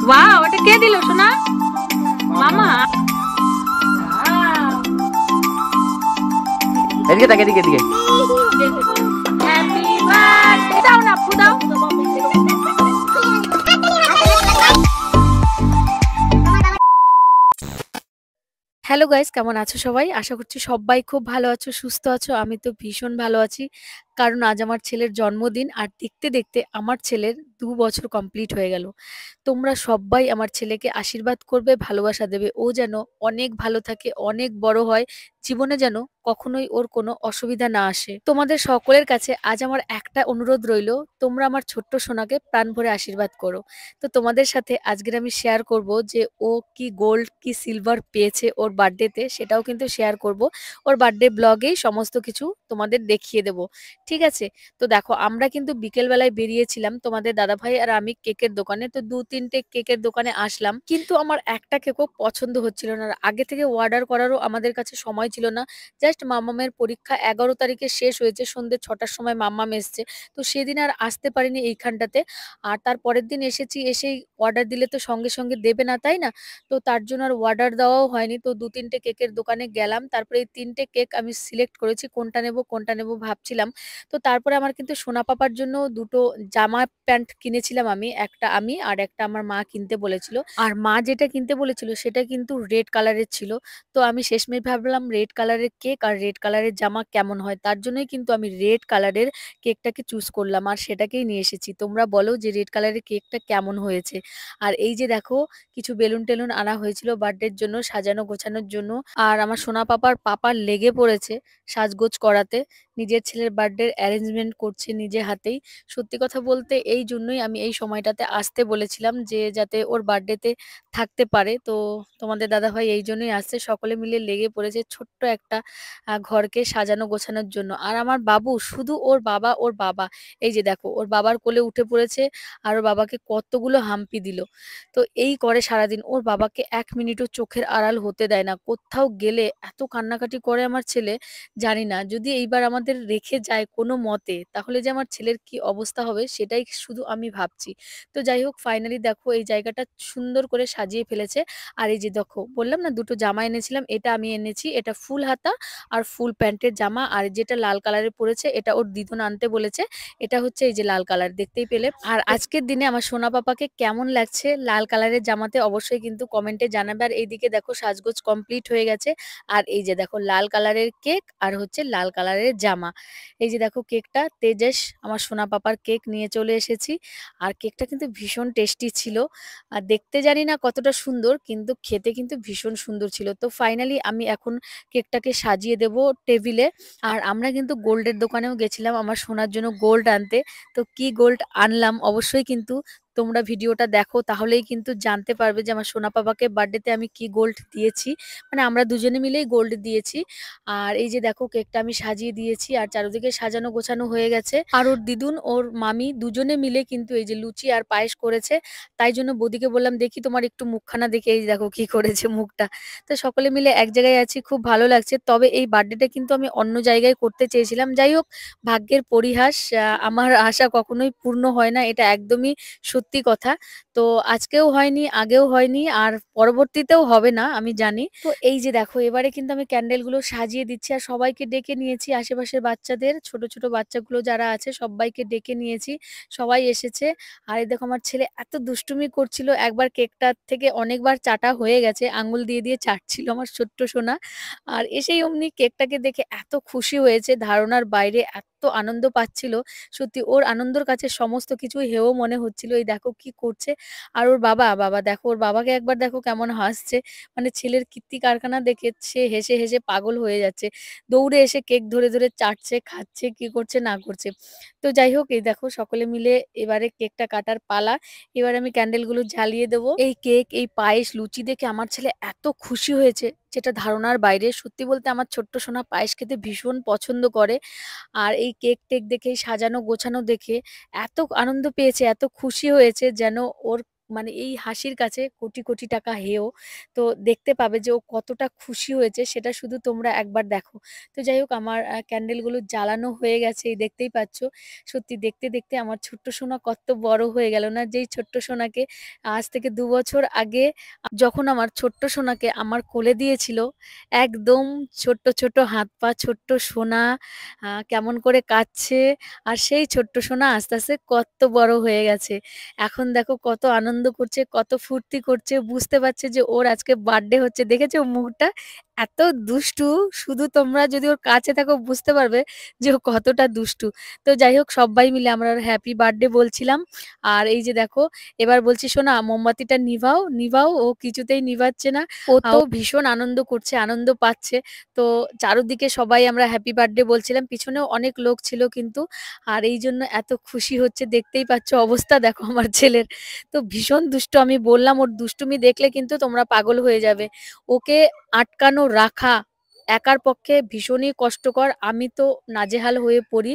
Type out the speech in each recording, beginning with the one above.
Wow, ওটা কে দিল সোনা? মামা। এদিকে তাক, এদিকে এদিকে। হ্যাপি বার্থডে দাও না, ফু দাও। হ্যালো গাইস, কেমন আছো সবাই? আশা করছি সবাই খুব ভালো আছো, সুস্থ আছো। আমি তো ভীষণ ভালো আছি, কারণ আজ আমার ছেলের জন্মদিন। আর দেখতে দেখতে আমার ছেলের 2 বছর কমপ্লিট হয়ে গেল। তোমরা সবাই আমার ছেলেকে আশীর্বাদ করবে, ভালোবাসা দেবে। ও যেন অনেক ভালো থাকে, অনেক বড় হয়, জীবনে যেন কখনোই ওর কোনো অসুবিধা না আসে। তোমাদের সকলের কাছে আজ আমার একটা অনুরোধ রইল, তোমরা আমার ছোট্ট সোনাকে প্রাণ ভরে আশীর্বাদ করো। তো তোমাদের সাথে আজকের আমি শেয়ার করব যে ও কি গোল্ড কি সিলভার পেয়েছে ওর বার্থডেতে, সেটাও কিন্তু শেয়ার করব। ওর বার্থডে ব্লগেই সমস্ত কিছু তোমাদের দেখিয়ে দেব, ঠিক আছে? তো দেখো, আমরা কিন্তু বিকেল বেলায় বেরিয়েছিলাম তোমাদের দাদাভাই আর আমি কেকের দোকানে। তো 2-3টে কেকের দোকানে আসলাম, কিন্তু আমার একটা কেকও পছন্দ হচ্ছিল না। আর আগে থেকে অর্ডার করারও আমাদের কাছে সময় ছিল না। জাস্ট মাম্মামের পরীক্ষা 11 তারিখে শেষ হয়েছে, সন্ধ্যে 6টার সময় মাম্মাম এসছে। তো সেদিন আর আসতে পারিনি এইখানটাতে। আর তার পরের দিন এসেছি, এসেই অর্ডার দিলে তো সঙ্গে সঙ্গে দেবে না, তাই না? তো তার জন্য আর অর্ডার দেওয়াও হয়নি। তো 2-3টে কেকের দোকানে গেলাম, তারপরে এই 3টে কেক আমি সিলেক্ট করেছি কোনটা নেব ভাবছিলাম। তো তারপরে আমার কিন্তু সোনা পাপার জন্য দুটো জামা প্যান্ট কিনেছিলাম আমি, একটা আমি আর একটা আমার মা কিনতে বলেছিল। আর মা যেটা কিনতে বলেছিল সেটা কিন্তু রেড কালারের ছিল। তো আমি শেষমেশ ভাবলাম রেড কালারের কেক আর রেড কালারের জামা কেমন হয়, তার জন্যই কিন্তু আমি রেড কালারের কেকটাকে চুজ করলাম আর সেটাকেই নিয়ে এসেছি। তোমরা বলো যে রেড কালারের কেকটা কেমন হয়েছে। আর এই যে দেখো, কিছু বেলুন টেলুন আনা হয়েছিল বার্থডের জন্য, সাজানো গোছানোর জন্য। আর আমার সোনা পাপার লেগে পড়েছে সাজগোজ করাতে, নিজের ছেলের বার্থডে অ্যারেঞ্জমেন্ট করছে নিজে হাতেই। সত্যি কথা বলতে এই জন্যই আমি এই সময়টাতে আসতে বলেছিলাম, যে যাতে ওর বার্থডেতে থাকতে পারে। তো তোমাদের দাদাভাই এই জন্যই আসছে, সকলে মিলে লেগে পড়েছে ছোট্ট একটা ঘরকে সাজানো গোছানোর জন্য। আর আমার বাবু শুধু ওর বাবা, এই যে দেখো ওর বাবার কোলে উঠে পড়েছে আর ওর বাবাকে কতগুলো হাম্পি দিল। তো এই করে সারাদিন, ওর বাবাকে 1 মিনিটও চোখের আড়াল হতে দেয় না। কোথাও গেলে এত কান্নাকাটি করে আমার ছেলে, জানি না যদি এইবার আমাদের রেখে যায় কোনো মতে, তাহলে যে আমার ছেলের কি অবস্থা হবে সেটাই শুধু আমি ভাবছি। তো যাই হোক, ফাইনালি দেখো এই জায়গাটা সুন্দর করে সাজিয়ে ফেলেছে। আর এই যে দেখো, বললাম না দুটো জামা এনেছিলাম, এটা আমি এনেছি, এটা ফুল হাতা আর ফুল প্যান্টের জামা। আর যেটা লাল কালারের পরেছে এটা ওর দিদুন আনতে বলেছে, এটা হচ্ছে এই যে লাল কালার, দেখতেই পেলে। আর আজকের দিনে আমার সোনা পাপাকে কেমন লাগছে লাল কালারের জামাতে, অবশ্যই কিন্তু কমেন্টে জানাবে। আর এইদিকে দেখো সাজগোজ কমপ্লিট হয়ে গেছে। আর এই যে দেখো লাল কালারের কেক আর হচ্ছে লাল কালারের জামা। এই যে দেখো কেকটা, তেজেশ আমার সোনা পাপার কেক নিয়ে চলে এসেছি। আর কেকটা কিন্তু ভীষণ টেস্টি ছিল। আর দেখতে জানি না কতটা সুন্দর, কিন্তু খেতে কিন্তু ভীষণ সুন্দর ছিল। তো ফাইনালি আমি এখন কেকটাকে সাজিয়ে দেব টেবিলে। আর আমরা কিন্তু গোল্ডের দোকানেও গেছিলাম আমার সোনার জন্য গোল্ড আনতে। তো কি গোল্ড আনলাম অবশ্যই কিন্তু তোমরা ভিডিওটা দেখো, তাহলেই কিন্তু জানতে পারবে যে আমার সোনা পাপাকে বার্থডেতে আমি কি গোল্ড দিয়েছি। মানে আমরা দুজনে মিলেই গোল্ড দিয়েছি। আর এই যে দেখো কেকটা আমি সাজিয়ে দিয়েছি আর চারিদিকে সাজানো গোছানো হয়ে গেছে। আর ওর দিদুন ওর মামি দুজনে মিলে কিন্তু এই যে লুচি আর পায়েস করেছে। তাই জন্য বৌদিকে বললাম, দেখি তোমার একটু মুখখানা দেখে, এই দেখো কি করেছে মুখটা। তো সকলে মিলে এক জায়গায় আছি, খুব ভালো লাগছে। তবে এই বার্থডেটা কিন্তু আমি অন্য জায়গায় করতে চেয়েছিলাম। যাই হোক, ভাগ্যের পরিহাস, আমার আশা কখনোই পূর্ণ হয় না, এটা একদমই সত্যি কথা। তো আজকেও হয়নি, আগেও হয়নি, আর পরবর্তীতেও হবে না আমি জানি। তো এই যে দেখো, এবারে কিন্তু আমি ক্যান্ডেল গুলো সাজিয়ে দিচ্ছি আর সবাইকে ডেকে নিয়েছি, আশেপাশের বাচ্চাদের, ছোট ছোট বাচ্চাগুলো যারা আছে সবাইকে ডেকে নিয়েছি, সবাই এসেছে। আর এই দেখো আমার ছেলে এত দুষ্টুমি করছিল, একবার কেকটার থেকে অনেকবার চাটা হয়ে গেছে, আঙ্গুল দিয়ে দিয়ে চাটছিল আমার ছোট্ট সোনা। আর এসেই অমনি কেকটাকে দেখে এত খুশি হয়েছে, ধারণার বাইরে এত আনন্দ পাচ্ছিল। সত্যি ওর আনন্দের কাছে সমস্ত কিছু হেয় মনে হচ্ছিল। এই দেখো কি করছে। আর ওর বাবা দেখো, ওর বাবাকে একবার দেখো কেমন হাসছে। মানে ছেলের কীর্তি কারখানা দেখে সে হেসে হেসে পাগল হয়ে যাচ্ছে, দৌড়ে এসে কেক ধরে ধরে চাটছে, খাচ্ছে, কি করছে না করছে। তো যাই হোক, এই দেখো সকলে মিলে এবারে কেকটা কাটার পালা। এবার আমি ক্যান্ডেল গুলো জ্বালিয়ে দেবো। এই কেক, এই পায়েস, লুচি দেখে আমার ছেলে এত খুশি হয়েছে, যেটা ধারণার বাইরে। সত্যি বলতে আমার ছোট্ট সোনা পায়েস খেতে ভীষণ পছন্দ করে। আর এই কেক টেক দেখে, এই সাজানো গোছানো দেখে এত আনন্দ পেয়েছে, এত খুশি হয়েছে, যেন ওর মানে এই হাসির কাছে কোটি কোটি টাকা হেয়। তো দেখতে পাবে যে ও কতটা খুশি হয়েছে সেটা শুধু তোমরা একবার দেখো। তো যাই হোক আমার ক্যান্ডেলগুলো জ্বালানো হয়ে গেছে এই দেখতেই পাচ্ছ। সত্যি দেখতে দেখতে আমার ছোট্ট সোনা কত বড় হয়ে গেল না, যেই ছোট্ট সোনাকে আজ থেকে ২ বছর আগে যখন আমার ছোট্ট সোনাকে আমার কোলে দিয়েছিল, একদম ছোট্ট ছোট্ট হাত পা ছোট্ট সোনা কেমন করে কাঁদছে। আর সেই ছোট্ট সোনা আস্তে আস্তে কত বড় হয়ে গেছে। এখন দেখো কত আনন্দ করছে, কত ফুর্তি করছে, বুঝতে পারছে যে ওর আজকে বার্থডে হচ্ছে। দেখেছো ওর মুখটা? এত দুষ্টু, শুধু তোমরা যদি ওর কাছে থাকো বুঝতে পারবে যে ও কতটা দুষ্টু। তো যাই হোক সবাই মিলে আমরা ওর হ্যাপি বার্থডে বলছিলাম। আর এই যে দেখো এবার বলছি শোনা মোমবাতিটা নিভাও, নিভাও। ও কিছুতেই নিভাচ্ছে না। ও তো ভীষণ আনন্দ করছে, আনন্দ পাচ্ছে। তো চারদিকে সবাই আমরা হ্যাপি বার্থডে বলছিলাম, পিছনেও অনেক লোক ছিল কিন্তু। আর এই জন্য এত খুশি হচ্ছে, দেখতেই পাচ্ছ অবস্থা দেখো আমার ছেলের। তো ভীষণ দুষ্টু, আমি বললাম ওর দুষ্টুমি দেখলে কিন্তু তোমরা পাগল হয়ে যাবে। ওকে আটকানো রাখা একার পক্ষে ভীষণই কষ্টকর, আমি তো নাজেহাল হয়ে পড়ি।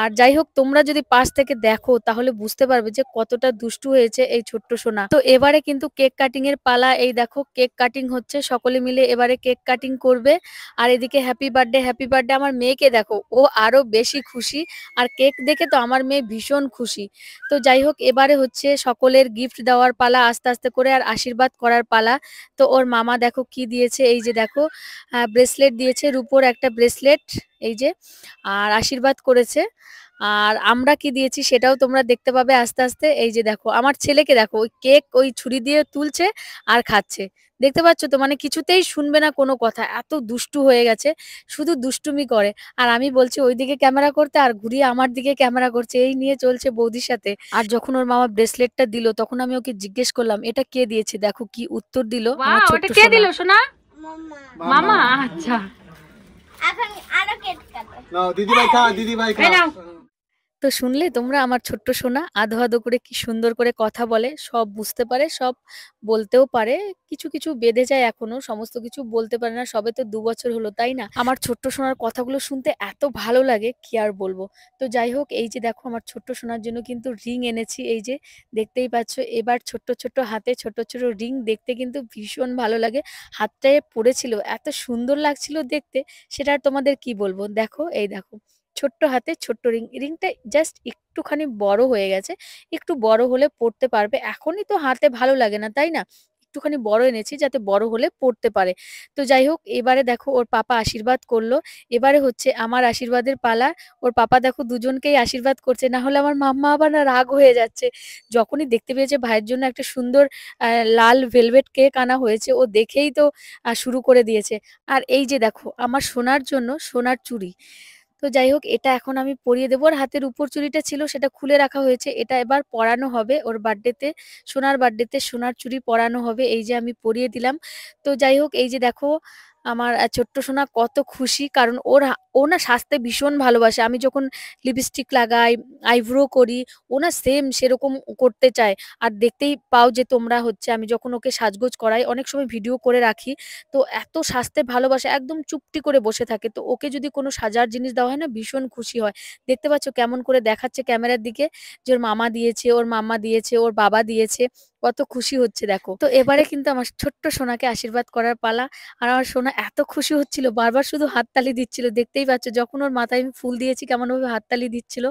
আর যাই হোক তোমরা যদি পাশ থেকে দেখো তাহলে বুঝতে পারবে যে কতটা দুষ্টু হয়েছে এই ছোট্ট সোনা। তো এবারে কিন্তু কেক কাটিং এর পালা, এই দেখো কেক কাটিং হচ্ছে, সকলে মিলে এবারে কেক কাটিং করবে। আর এদিকে হ্যাপি বার্থডে হ্যাপি বার্থডে, আমার মেয়েকে দেখো ও আরো বেশি খুশি। আর কেক দেখে তো আমার মেয়ে ভীষণ খুশি। তো যাই হোক এবারে হচ্ছে সকলের গিফট দেওয়ার পালা আস্তে আস্তে করে, আর আশীর্বাদ করার পালা। তো ওর মামা দেখো কি দিয়েছে, এই যে দেখো ব্রেসলেট দিয়েছে, রূপোর একটা ব্রেসলেট, এই যে। আর আশীর্বাদ করেছে। আর আমরা কি দিয়েছি সেটাও তোমরা দেখতে পাবে আস্তে আস্তে। এই যে দেখো আমার ছেলেকে দেখো ওই কেক ওই ছুরি দিয়ে তুলছে আর খাচ্ছে। দেখতে পাচ্ছ তো, মানে কিছুতেই শুনবে না কোনো কথা, এত দুষ্টু হয়ে গেছে, শুধু দুষ্টুমি করে। আর আমি বলছি ওইদিকে ক্যামেরা করতে, আর ঘুরিয়ে আমার দিকে ক্যামেরা করছে, এই নিয়ে চলছে বৌদির সাথে। আর যখন ওর মামা ব্রেসলেটটা দিল তখন আমি ওকে জিজ্ঞেস করলাম এটা কে দিয়েছে, দেখো কি উত্তর দিল আমার ওয়াও, ছোট্ট এটা কে সোনা। দিল সোনা? মামা মামা। আচ্ছা, এখন আরো কেক কাটো নাও দিদি ভাই খা, দিদি ভাই এই খা। নাও। তো শুনলে তোমরা আমার ছোট্ট সোনা আধো আধো করে কি সুন্দর করে কথা বলে, সব বুঝতে পারে, সব বলতেও পারে। কিছু কিছু বেঁধে যায়, এখনো সমস্ত কিছু বলতে পারে না, সবে তো ২ বছর হলো তাই না। আমার ছোট্ট সোনার কথাগুলো শুনতে এত ভালো লাগে কি আর বলবো। তো যাই হোক এই যে দেখো আমার ছোট্ট সোনার জন্য কিন্তু রিং এনেছি, এই যে দেখতেই পাচ্ছ। এবার ছোট্ট ছোট্ট হাতে ছোট ছোট রিং দেখতে কিন্তু ভীষণ ভালো লাগে। হাতটায় পড়েছিল এত সুন্দর লাগছিল দেখতে, সেটা আর তোমাদের কি বলবো। দেখো এই দেখো ছোট্ট হাতে ছোট্ট রিং, রিংটা জাস্ট একটুখানি বড় হয়ে গেছে। একটু বড় হলে পড়তে পারবে, এখনই তো হাতে ভালো লাগে না তাই না। একটুখানি বড় এনেছি যাতে বড় হলে পড়তে পারে। তো যাই হোক এবারে দেখো ওর পাপা আশীর্বাদ করলো। এবারে হচ্ছে আমার আশীর্বাদের পালা। ওর পাপা দেখো দুজনকেই আশীর্বাদ করছে, না হলে আমার মাম্মা আবার না রাগ হয়ে যাচ্ছে। যখনই দেখতে পেয়েছে ভাইয়ের জন্য একটা সুন্দর লাল ভেলভেট কেক আনা হয়েছে, ও দেখেই তো শুরু করে দিয়েছে। আর এই যে দেখো আমার সোনার জন্য সোনার চুড়ি। তো যাই হোক এটা এখন আমি পরিয়ে দেবো। ওর হাতের উপর চুড়িটা ছিল সেটা খুলে রাখা হয়েছে, এটা এবার পরানো হবে ওর বার্থডেতে। সোনার বার্থডেতে সোনার চুড়ি পরানো হবে, এই যে আমি পরিয়ে দিলাম। তো যাই হোক এই যে দেখো আমার ছোট্ট সোনা কত খুশি, কারণ ও না সাজতে ভীষণ ভালোবাসে। আমি যখন লিপস্টিক লাগাই, আইব্রো করি, ও না সেম সেরকম করতে চায়। আর দেখতেই পাও যে তোমরা হচ্ছে আমি যখন ওকে সাজগোজ করাই, অনেক সময় ভিডিও করে রাখি, তো এত সাজতে ভালোবাসে, একদম চুপটি করে বসে থাকে। তো ওকে যদি কোনো সাজার জিনিস দেওয়া হয় না ভীষণ খুশি হয়। দেখতে পাচ্ছ কেমন করে দেখাচ্ছে ক্যামেরার দিকে যে ওর মামা দিয়েছে, ওর মাম্মা দিয়েছে, ওর বাবা দিয়েছে, কত খুশি হচ্ছে দেখো। তো এবারে কিন্তু আমার ছোট্ট সোনাকে আশীর্বাদ করার পালা। আর আমার সোনা এত খুশি হচ্ছিল, বারবার শুধু হাততালি দিচ্ছিল, দেখতেই পাচ্ছ যখন ওর মাথায় আমি ফুল দিয়েছি কেমন ভাবে হাততালি দিচ্ছিল।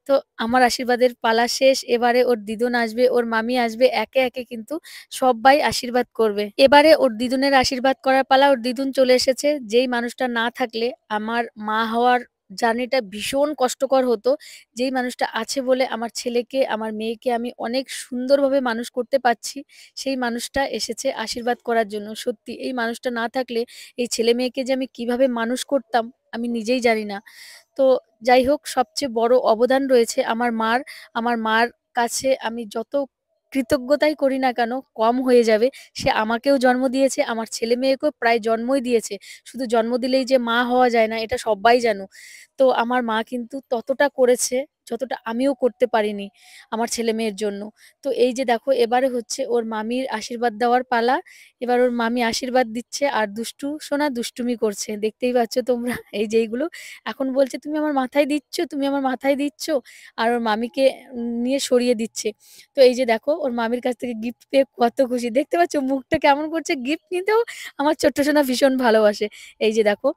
তো আমার আশীর্বাদের পালা শেষ, এবারে ওর দিদুন আসবে, ওর মামি আসবে, একে একে কিন্তু সবাই আশীর্বাদ করবে। এবারে ওর দিদুনের আশীর্বাদ করার পালা, ওর দিদুন চলে এসেছে। যেই মানুষটা না থাকলে আমার মা হওয়ার জার্নিটা ভীষণ কষ্টকর হতো, যেই মানুষটা আছে বলে আমার ছেলেকে আমার মেয়েকে আমি অনেক সুন্দরভাবে মানুষ করতে পারছি, সেই মানুষটা এসেছে আশীর্বাদ করার জন্য। সত্যি এই মানুষটা না থাকলে এই ছেলে মেয়েকে যে আমি কিভাবে মানুষ করতাম আমি নিজেই জানি না। তো যাই হোক সবচেয়ে বড় অবদান রয়েছে আমার মার। আমার মার কাছে আমি যত কৃতজ্ঞতাই করি না কেন কম হয়ে যাবে। সে আমাকেও জন্ম দিয়েছে, আমার ছেলে মেয়েকেও প্রায় জন্মই দিয়েছে। শুধু জন্ম দিলেই যে মা হওয়া যায় না এটা সব্বাই জানো। তো আমার মা কিন্তু ততটা করেছে, যতটা আমিও করতে পারিনি আমার ছেলে-মেয়ের জন্য। তো এই যে দেখো এবারে হচ্ছে ওর মামির আশীর্বাদ দেওয়ার পালা। এবার ওর মামি আশীর্বাদ দিচ্ছে আর দুষ্টু সোনা দুষ্টুমি করছে। দেখতেই পাচ্ছ তোমরা এই যে এইগুলো এখন বলছে, "তুমি আমার মাথায় দিচ্ছ, তুমি আমার মাথায় দিচ্ছ।" আর ওর মামিকে নিয়ে সরিয়ে দিচ্ছে। তো এই যে দেখো ওর মামির কাছ থেকে গিফট পেয়ে কত খুশি। দেখতে পাচ্ছ মুখটা কেমন করছে? গিফট নিতেও আমার ছোট্ট সোনা ভীষণ ভালোবাসে। এই যে দেখো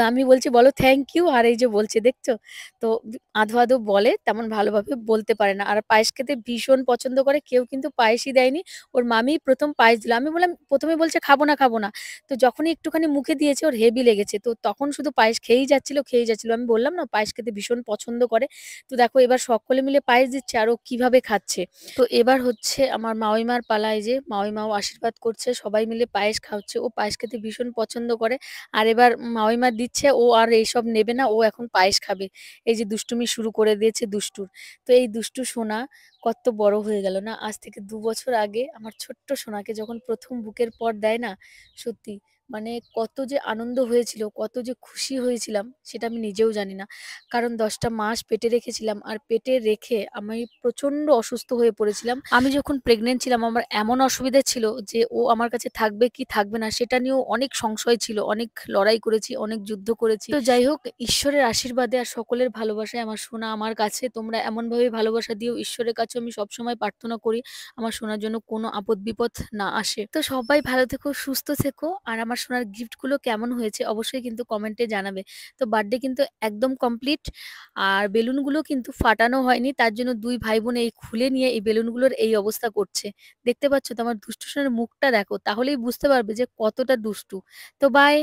আমি বলছি, "বলো থ্যাংক ইউ।" আর এই যে বলছে দেখছো? তো আধো, আধো বলে তেমন ভালোভাবে বলতে পারে না। আর পায়েস খেতে ভীষণ পছন্দ করে। কেউ কিন্তু পায়েসই দেয়নি। ওর মামিই ১ম পায়েস দিল। আমি বললাম ১ম এ বলছে, "খাবো না, খাবো না।" তো যখনই একটুখানি মুখে দিয়েছে ওর হেভি লেগেছে। তো তখন শুধু পায়েস খেয়েই যাচ্ছিল, খেয়েই যাচ্ছিল। আমি বললাম না পায়েস খেতে ভীষণ পছন্দ করে। তো দেখো এবার সকলে মিলে পায়েস দিচ্ছে আর ও কিভাবে খাচ্ছে। তো এবার হচ্ছে আমার মাওইমার পালা। এই যে মাওইমাও আশীর্বাদ করছে। সবাই মিলে পায়েস খাওয়াচ্ছে। ও পায়েস খেতে ভীষণ পছন্দ করে। আর এবার মামিমা দিচ্ছে, ও আর এইসব নেবে না, ও এখন পায়েস খাবে। এই যে দুষ্টুমি শুরু করে দিয়েছে দুষ্টুর। তো এই দুষ্টু সোনা কত বড় হয়ে গেল না? আজ থেকে ২ বছর আগে আমার ছোট্ট সোনাকে যখন ১ম বুকের পর দেয় না, সত্যি মানে কত যে আনন্দ হয়েছিল, কত যে খুশি হয়েছিলাম সেটা আমি নিজেও জানি না। কারণ ১০ টা মাস পেটে রেখেছিলাম আর পেটে রেখে আমি প্রচন্ড অসুস্থ হয়ে পড়েছিলাম। আমি যখন প্রেগনেন্ট ছিলাম আমার এমন অসুবিধা ছিল যে ও আমার কাছে থাকবে কি থাকবে না সেটা নিয়েও অনেক সংশয় ছিল। অনেক লড়াই করেছি, অনেক যুদ্ধ করেছি। তো যাই হোক ঈশ্বরের আশীর্বাদে আর সকলের ভালোবাসায় আমার সোনা আমার কাছে। তোমরা এমনভাবে ভালোবাসা দিও, ঈশ্বরের কাছেও আমি সবসময় প্রার্থনা করি আমার সোনার জন্য কোনো আপদ বিপদ না আসে। তো সবাই ভালো থেকো, সুস্থ থেকো। আর আমার সোনার গিফট গুলো কেমন হয়েছে অবশ্যই কিন্তু কমেন্টে জানাবে। তো বার্থডে কিন্তু একদম কমপ্লিট। আর বেলুনগুলো কিন্তু ফাটানো হয়নি। তার জন্য ২ ভাই বোন এই খুলে নিয়ে এই বেলুনগুলোর এই অবস্থা করছে। দেখতে পাচ্ছ তো আমার দুষ্টু সোনার মুখটা দেখো, তাহলেই বুঝতে পারবে যে কতটা দুষ্টু। তো বাই।